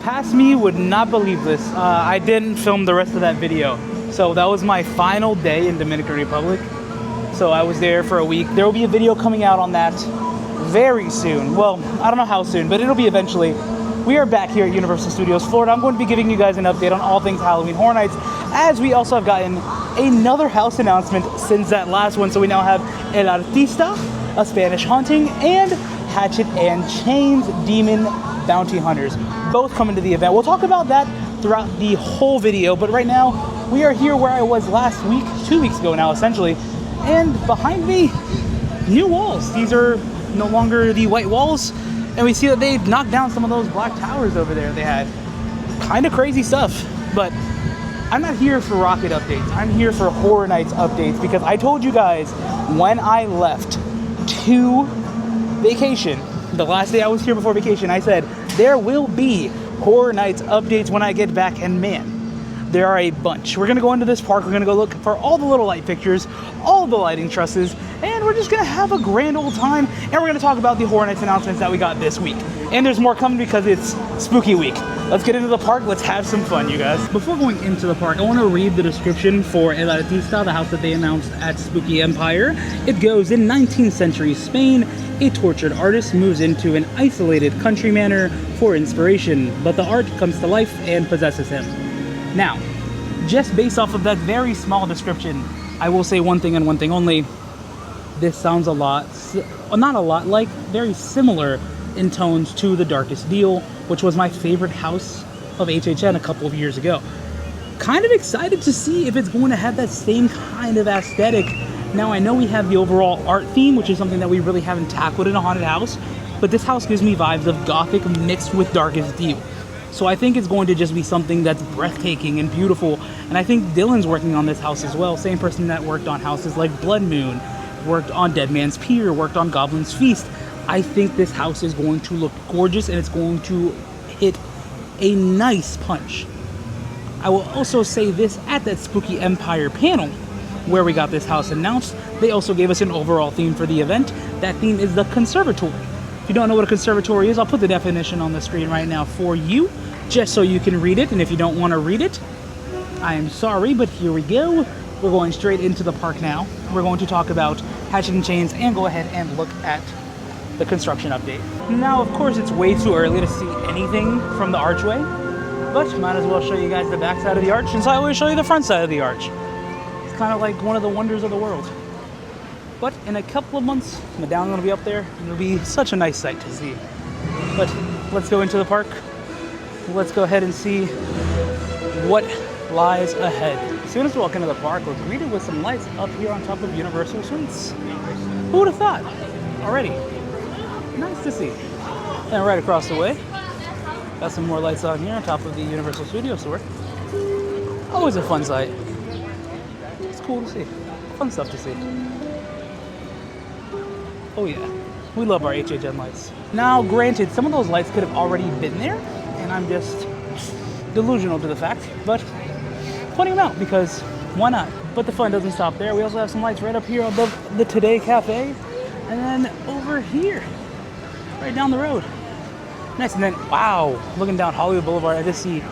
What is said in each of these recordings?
past me would not believe this. I didn't film the rest of that video. So that was my final day in Dominican Republic. So I was there for a week. There will be a video coming out on that very soon. Well, I don't know how soon, but it'll be eventually. We are back here at Universal Studios Florida. I'm going to be giving you guys an update on all things Halloween Horror Nights, as we also have gotten another house announcement since that last one. So we now have El Artista, a Spanish haunting, and Hatchet and Chains Demon Bounty Hunters. Both coming to the event. We'll talk about that throughout the whole video, but right now we are here where I was last week, 2 weeks ago now essentially, and behind me, new walls. These are no longer the white walls, and we see that they've knocked down some of those black towers over there they had. Kind of crazy stuff, but I'm not here for Rocket updates. I'm here for Horror Nights updates, because I told you guys when I left to vacation, the last day I was here before vacation, I said there will be Horror Nights updates when I get back, and man, there are a bunch. We're gonna go into this park, we're gonna go look for all the little light fixtures, all the lighting trusses, and we're just gonna have a grand old time, and we're gonna talk about the Horror Nights announcements that we got this week. And there's more coming because it's spooky week. Let's get into the park, let's have some fun, you guys. Before going into the park, I wanna read the description for El Artista, the house that they announced at Spooky Empire. It goes, in 19th century Spain, a tortured artist moves into an isolated country manor for inspiration, but the art comes to life and possesses him. Now, just based off of that very small description, I will say one thing and one thing only. This sounds a lot, not a lot, like very similar in tones to The Darkest Deal, which was my favorite house of HHN a couple of years ago. Kind of excited to see if it's going to have that same kind of aesthetic. Now, I know we have the overall art theme, which is something that we really haven't tackled in a haunted house, but this house gives me vibes of Gothic mixed with Darkest Deal. So I think it's going to just be something that's breathtaking and beautiful. And I think Dylan's working on this house as well. Same person that worked on houses like Blood Moon, worked on Dead Man's Pier, worked on Goblin's Feast. I think this house is going to look gorgeous, and it's going to hit a nice punch. I will also say this, at that Spooky Empire panel where we got this house announced, they also gave us an overall theme for the event. That theme is the conservatory. If you don't know what a conservatory is, I'll put the definition on the screen right now for you, just so you can read it. And if you don't want to read it, I am sorry, but here we go. We're going straight into the park now. We're going to talk about Hatchet and Chains and go ahead and look at the construction update. Now, of course, it's way too early to see anything from the archway, but might as well show you guys the back side of the arch, since I always show you the front side of the arch. It's kind of like one of the wonders of the world. But in a couple of months, Madonna's gonna be up there, and it'll be such a nice sight to see. But let's go into the park. Let's go ahead and see what lies ahead. As soon as we walk into the park, we're greeted with some lights up here on top of Universal Suites. Who would have thought? Already. Nice to see. And right across the way, got some more lights on here on top of the Universal Studio store. Always a fun sight. It's cool to see. Fun stuff to see. Oh yeah, we love our HHN lights. Now, granted, some of those lights could have already been there, and I'm just delusional to the fact, but pointing them out because why not? But the fun doesn't stop there. We also have some lights right up here above the Today Cafe, and then over here, right down the road. Nice, and then, wow, looking down Hollywood Boulevard, I just see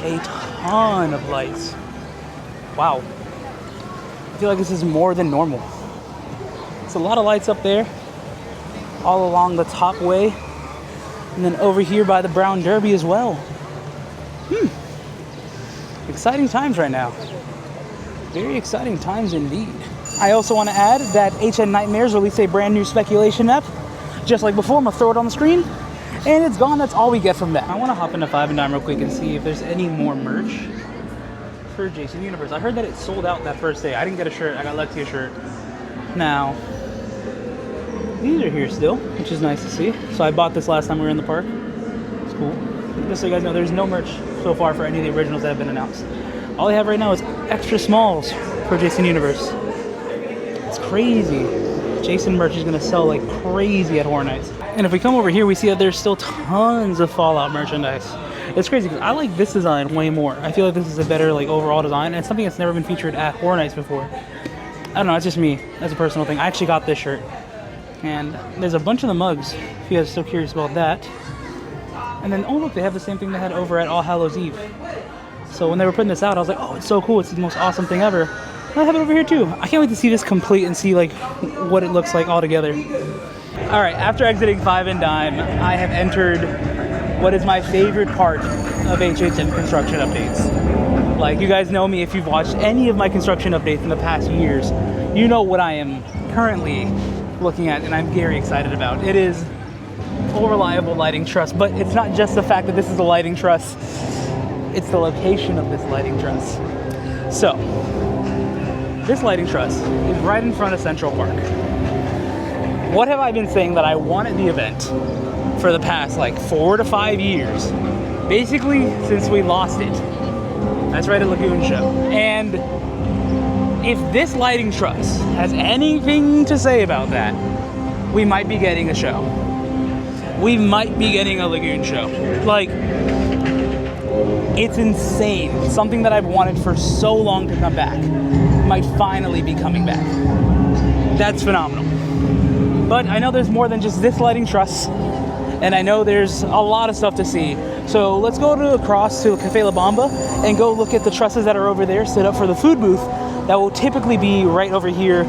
a ton of lights. Wow. I feel like this is more than normal. It's a lot of lights up there, all along the top way, and then over here by the Brown Derby as well. Exciting times right now. Very exciting times indeed. I also want to add that HN Nightmares released a brand new speculation app. Just like before, I'm gonna throw it on the screen, and it's gone. That's all we get from that. I want to hop into 5 and Dime real quick and see if there's any more merch for Jason Universe. I heard that it sold out that first day. I didn't get a shirt. I got Lexi a shirt. Now, these are here still, which is nice to see. So I bought this last time we were in the park. It's cool. Just so you guys know, there's no merch so far for any of the originals that have been announced. All they have right now is extra smalls for Jason Universe. It's crazy. Jason merch is gonna sell like crazy at Horror Nights. And if we come over here, we see that there's still tons of Fallout merchandise. It's crazy because I like this design way more. I feel like this is a better like overall design, and it's something that's never been featured at Horror Nights before. I don't know, it's just me. That's a personal thing. I actually got this shirt. And there's a bunch of the mugs, if you guys are still curious about that. And then, oh look, they have the same thing they had over at All Hallows Eve. So when they were putting this out, I was like, oh, it's so cool. It's the most awesome thing ever. And I have it over here too. I can't wait to see this complete and see like what it looks like all together. All right, after exiting Five and Dime, I have entered what is my favorite part of HHN construction updates. Like, you guys know me, if you've watched any of my construction updates in the past years, you know what I am currently looking at and I'm very excited about. It is full reliable lighting truss, but it's not just the fact that this is a lighting truss, it's the location of this lighting truss. So, this lighting truss is right in front of Central Park. What have I been saying that I wanted the event for the past like 4 to 5 years? Basically, since we lost it. That's right, at Lagoon Show. And if this lighting truss has anything to say about that, we might be getting a show. We might be getting a Lagoon Show. Like, it's insane. Something that I've wanted for so long to come back might finally be coming back. That's phenomenal. But I know there's more than just this lighting truss, and I know there's a lot of stuff to see. So let's go across to Cafe La Bamba and go look at the trusses that are over there set up for the food booth that will typically be right over here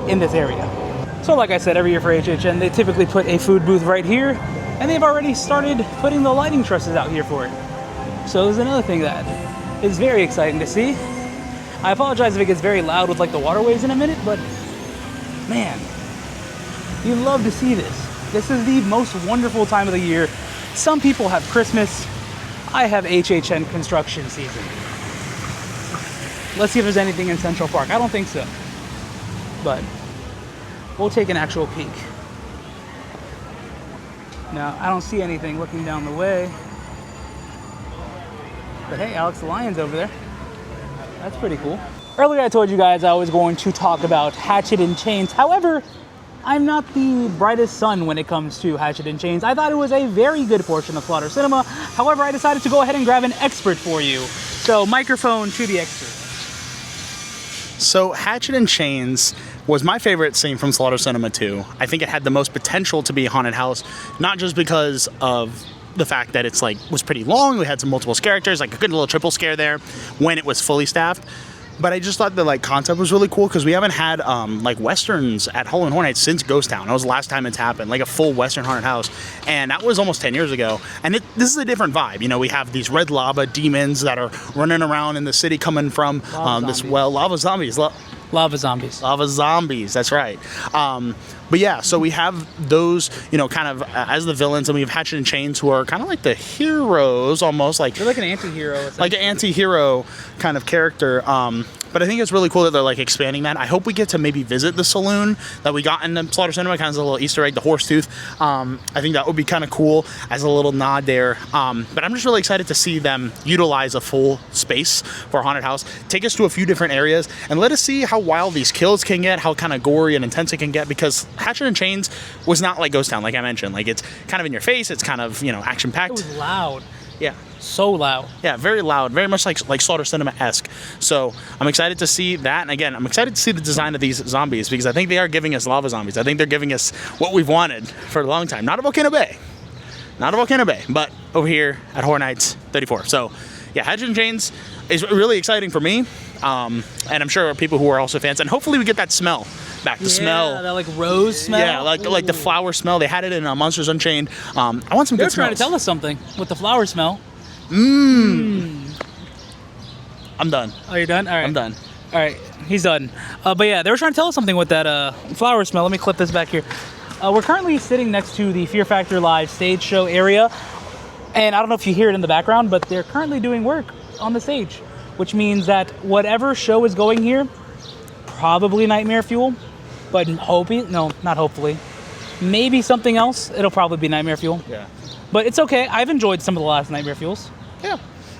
in this area. So like I said, every year for HHN, they typically put a food booth right here, and they've already started putting the lighting trusses out here for it. So there's another thing that is very exciting to see. I apologize if it gets very loud with like the waterways in a minute, but man, you love to see this. This is the most wonderful time of the year. Some people have Christmas. I have HHN construction season. Let's see if there's anything in Central Park. I don't think so, but we'll take an actual peek. Now, I don't see anything looking down the way. But hey, Alex the Lion's over there. That's pretty cool. Earlier I told you guys I was going to talk about Hatchet and Chains. However, I'm not the brightest sun when it comes to Hatchet and Chains. I thought it was a very good portion of Slaughter Cinema. However, I decided to go ahead and grab an expert for you. So, microphone to the expert. So, Hatchet and Chains was my favorite scene from Slaughter Cinema 2. I think it had the most potential to be a haunted house, not just because of the fact that it's like was pretty long. We had some multiple characters, like a good little triple scare there when it was fully staffed. But I just thought the like concept was really cool because we haven't had like westerns at Halloween Horror Nights since Ghost Town. That was the last time it's happened, like a full western haunted house, and that was almost 10 years ago. And this is a different vibe. You know, we have these red lava demons that are running around in the city, coming from lava zombies. Lava zombies. Lava zombies, that's right. But yeah, so we have those, you know, kind of as the villains, and we have Hatchet and Chains, who are kind of like the heroes, almost like... They're like an anti-hero. Like an anti-hero kind of character. But I think it's really cool that they're like expanding that. I hope we get to maybe visit the saloon that we got in the Slaughter Cinema, kind of as a little Easter egg, the horse tooth. I think that would be kind of cool as a little nod there. But I'm just really excited to see them utilize a full space for a haunted house, take us to a few different areas, and let us see how wild these kills can get, how kind of gory and intense it can get, because Hatchet and Chains was not like Ghost Town, like I mentioned. Like, it's kind of in your face, it's kind of, you know, action-packed. It was loud. Yeah. So loud. Yeah, very loud, very much like Slaughter Cinema-esque. So I'm excited to see that, and again, I'm excited to see the design of these zombies, because I think they are giving us lava zombies. I think they're giving us what we've wanted for a long time. Not a Volcano Bay. Not a Volcano Bay, but over here at Horror Nights 34. So yeah, Hatchet and Chains is really exciting for me, and I'm sure people who are also fans, and hopefully we get that smell back. The smell, that like rose smell. Yeah, like the flower smell. They had it in Monsters Unchained. I want some good smells. They're trying to tell us something with the flower smell. I'm done. Oh, you're done? All right. I'm done. All right, he's done. But yeah, they were trying to tell us something with that flower smell. Let me clip this back here. We're currently sitting next to the Fear Factor Live stage show area, and I don't know if you hear it in the background, but they're currently doing work on the stage, which means that whatever show is going here, probably Nightmare Fuel, but not hopefully, maybe something else. It'll probably be Nightmare Fuel. Yeah. But it's okay. I've enjoyed some of the last Nightmare Fuels. Yeah.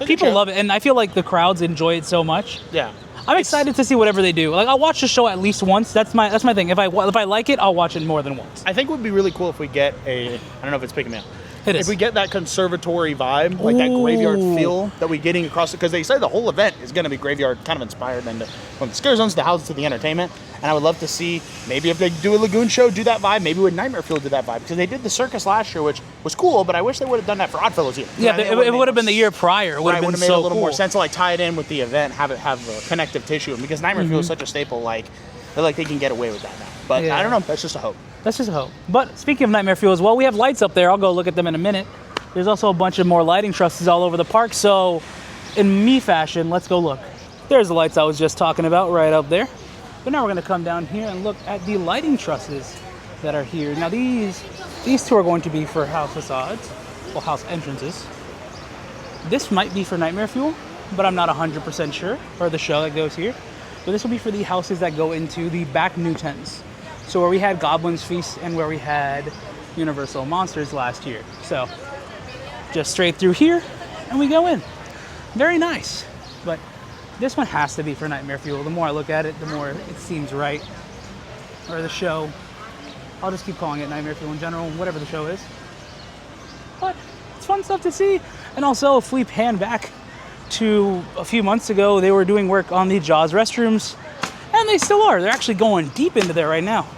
People love it, and I feel like the crowds enjoy it so much. Yeah. I'm excited to see whatever they do. Like, I'll watch the show at least once. That's my thing. If I like it, I'll watch it more than once. I think it would be really cool if we get I don't know if it's picking me up. It is. If we get that conservatory vibe, like that graveyard feel that we're getting across it, because they say the whole event is going to be graveyard kind of inspired, then from the scare zones to the houses to the entertainment. And I would love to see, maybe if they do a Lagoon show, do that vibe. Maybe with Nightmare Fuel do that vibe, because they did the circus last year, which was cool, but I wish they would have done that for Oddfellows here. Yeah, it would have been the year prior. It would have been made so a little cool. more sense to like tie it in with the event, have it have a connective tissue, and because Nightmare Fuel is such a staple, like I feel like they can get away with that now. But I don't know, that's just a hope. That's just a hope. But speaking of Nightmare Fuel as well, we have lights up there. I'll go look at them in a minute. There's also a bunch of more lighting trusses all over the park. So in me fashion, let's go look. There's the lights I was just talking about right up there. But now we're gonna come down here and look at the lighting trusses that are here. Now these two are going to be for house facades, well, house entrances. This might be for Nightmare Fuel, but I'm not 100% sure, or the show that goes here. But this will be for the houses that go into the back new tents. So where we had Goblin's Feast and where we had Universal Monsters last year. So just straight through here and we go in. Very nice. But this one has to be for Nightmare Fuel. The more I look at it, the more it seems right. Or the show. I'll just keep calling it Nightmare Fuel in general, whatever the show is. But it's fun stuff to see. And also, if we pan back to a few months ago, they were doing work on the Jaws restrooms. And they still are. They're actually going deep into there right now.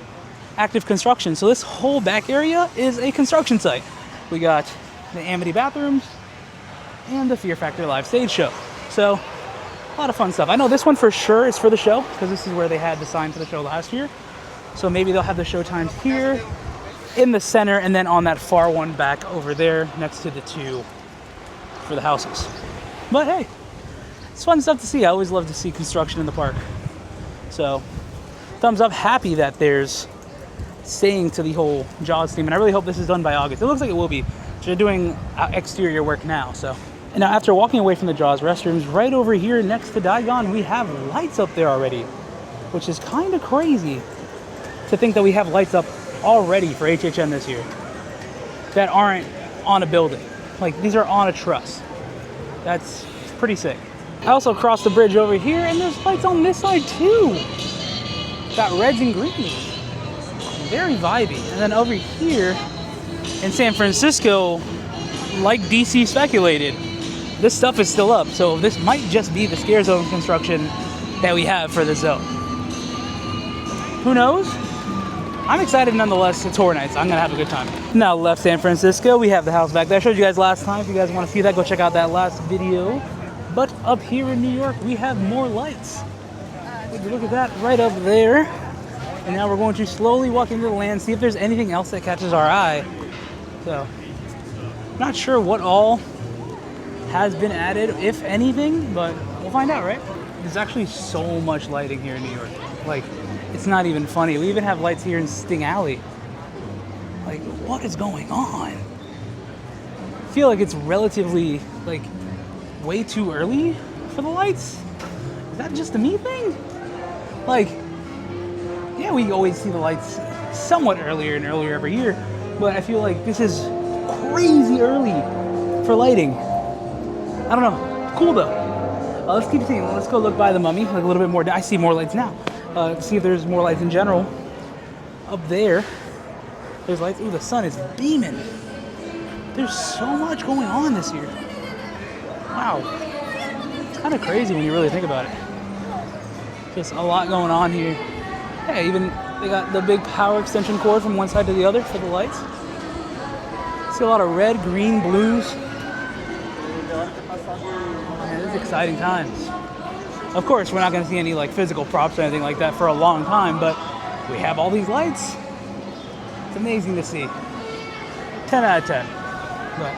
Active construction. So this whole back area is a construction site. We got the Amity bathrooms and the Fear Factor live stage show. So a lot of fun stuff. I know this one for sure is for the show because this is where they had the sign for the show last year. So maybe they'll have the show times here in the center and then on that far one back over there next to the two for the houses. But hey, it's fun stuff to see. I always love to see construction in the park. So thumbs up, happy that there's staying to the whole Jaws theme. And I really hope this is done by August. It looks like it will be. They're doing exterior work now, so. And now after walking away from the Jaws restrooms, right over here next to Diagon, we have lights up there already, which is kind of crazy to think that we have lights up already for HHN this year that aren't on a building. Like, these are on a truss. That's pretty sick. I also crossed the bridge over here, and there's lights on this side too. Got reds and greens. Very vibey. And then over here in San Francisco, like DC speculated, this stuff is still up. So this might just be the scare zone construction that we have for this zone. Who knows? I'm excited nonetheless. It's Horror Nights. I'm gonna have a good time. Now left San Francisco, we have the house back there. I showed you guys last time. If you guys want to see that, go check out that last video. But up here in New York, we have more lights. Would you look at that right up there? And now we're going to slowly walk into the land, see if there's anything else that catches our eye. So, not sure what all has been added, if anything, but we'll find out, right? There's actually so much lighting here in New York. Like, it's not even funny. We even have lights here in Sting Alley. Like, what is going on? I feel like it's relatively, like, way too early for the lights. Is that just a me thing? Like, yeah, we always see the lights somewhat earlier and earlier every year, but I feel like this is crazy early for lighting. I don't know. Cool though. Let's keep seeing. Let's go look by the Mummy, like a little bit more. I see more lights now. See if there's more lights in general. Up there, there's lights. Ooh, the sun is beaming. There's so much going on this year. Wow. It's kind of crazy when you really think about it. Just a lot going on here. Yeah, even they got the big power extension cord from one side to the other for the lights. See a lot of red, green, blues. Man, this is exciting times. Of course, we're not going to see any like physical props or anything like that for a long time, but we have all these lights. It's amazing to see. 10 out of 10. But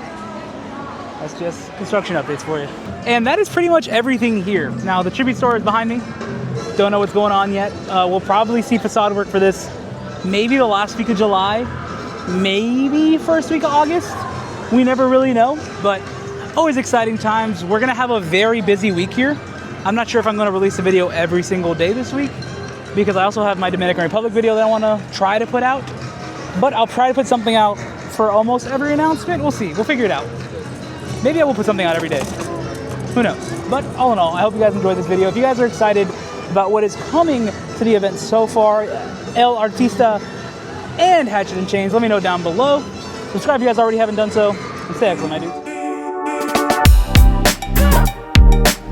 that's just construction updates for you. And that is pretty much everything here. Now, the tribute store is behind me. Don't know what's going on yet. We'll probably see facade work for this maybe the last week of July, maybe first week of August. We never really know, but always exciting times. We're gonna have a very busy week here. I'm not sure if I'm gonna release a video every single day this week because I also have my Dominican Republic video that I wanna try to put out, but I'll try to put something out for almost every announcement. We'll see, we'll figure it out. Maybe I will put something out every day. Who knows? But all in all, I hope you guys enjoyed this video. If you guys are excited about what is coming to the event so far, Artista and Hatchet and Chains, let me know down below. Subscribe if you guys already haven't done so. And stay excellent, my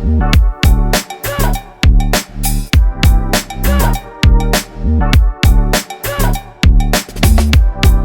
dudes.